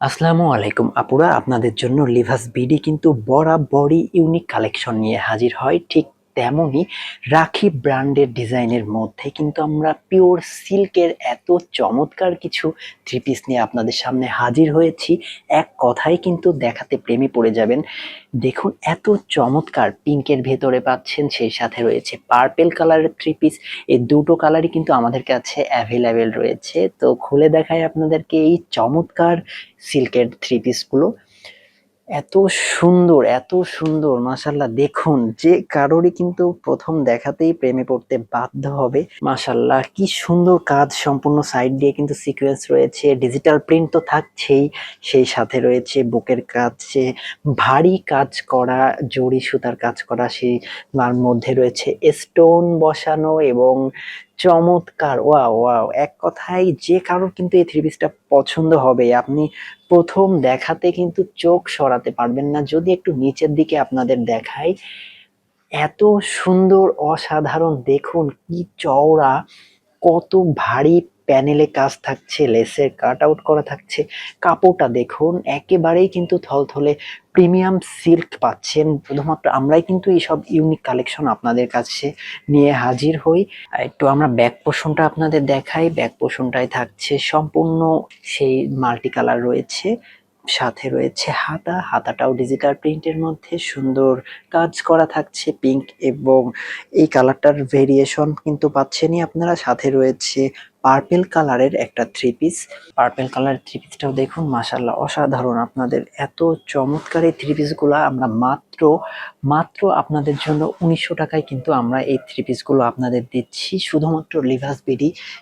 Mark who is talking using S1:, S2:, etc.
S1: আসসালামু আলাইকুম আপুরা, আপনাদের জন্য লিভাস বিডি কিন্তু বরাবরই ইউনিক কালেকশন নিয়ে হাজির হয়। ঠিক তেমনই রাখি ব্র্যান্ডের ডিজাইনের মধ্যে কিন্তু আমরা পিওর সিল্কের এত চমৎকার কিছু থ্রি পিস নিয়ে আপনাদের সামনে হাজির হয়েছি। এক কথায় কিন্তু দেখাতে প্রেমে পড়ে যাবেন। দেখুন এত চমৎকার, পিঙ্কের ভেতরে পাচ্ছেন, সেই সাথে রয়েছে পার্পেল কালারের থ্রি পিস। এই দুটো কালারই কিন্তু আমাদের কাছে অ্যাভেলেবেল রয়েছে। তো খুলে দেখাই আপনাদেরকে এই চমৎকার সিল্কের থ্রি পিস গুলো। এত সুন্দর, এত সুন্দর, মাশাল্লাহ। দেখুন যে কারোরই কিন্তু প্রথম দেখাতেই প্রেমে পড়তে বাধ্য হবে। মাশাল্লাহ কি সুন্দর কাজ, সম্পূর্ণ সাইড দিয়ে কিন্তু সিকোয়েন্স রয়েছে, ডিজিটাল প্রিন্ট তো থাকছেই, সেই সাথে রয়েছে বুকের কাছে ভারী কাজ করা, জরি সুতার কাজ করা, সেই তার মধ্যে রয়েছে স্টোন বসানো এবং চমৎকার, ওয়াও ওয়াও, এক কথায় যে কারোর কিন্তু এই থ্রি পিসটা পছন্দ হবে। আপনি প্রথম দেখাতে কিন্তু চোখ সরাতে পারবেন না। যদি একটু নিচের দিকে আপনাদের দেখাই, এত সুন্দর, অসাধারণ, দেখুন কি চওড়া, কত ভারী প্যানেলে কাজ থাকছে, লেসের কাট আউট করা থাকছে। কাপড়টা দেখুন, একেবারেই কিন্তু থলথলে প্রিমিয়াম সিল্ক পাচ্ছেন। শুধুমাত্র আমরাই কিন্তু এইসব ইউনিক কালেকশন আপনাদের কাছে নিয়ে হাজির হই। আর একটু আমরা ব্যাক পোর্শনটা আপনাদের দেখাই। ব্যাক পোর্শনটায় থাকছে সম্পূর্ণ সেই মাল্টি কালার রয়েছে, সাথে রয়েছে হাতা, হাতাটাও ডিজিটাল প্রিন্টের মধ্যে সুন্দর কাজ করা থাকছে, পিঙ্ক এবং এই কালারটার ভেরিয়েশন কিন্তু পাচ্ছেনই আপনারা। সাথে রয়েছে পার্পেল কালারের একটা থ্রি পিস। পার্পেল কালারের থ্রি পিসটাও দেখুন, মাশাল্লাহ অসাধারণ। আপনাদের এত চমৎকার এই থ্রি পিস গুলা আমরা মাত্র মাত্র আপনাদের জন্য 1900 টাকায় কিন্তু আমরা এই থ্রি পিস গুলো আপনাদের দিচ্ছি, শুধুমাত্র লিভাস বিডি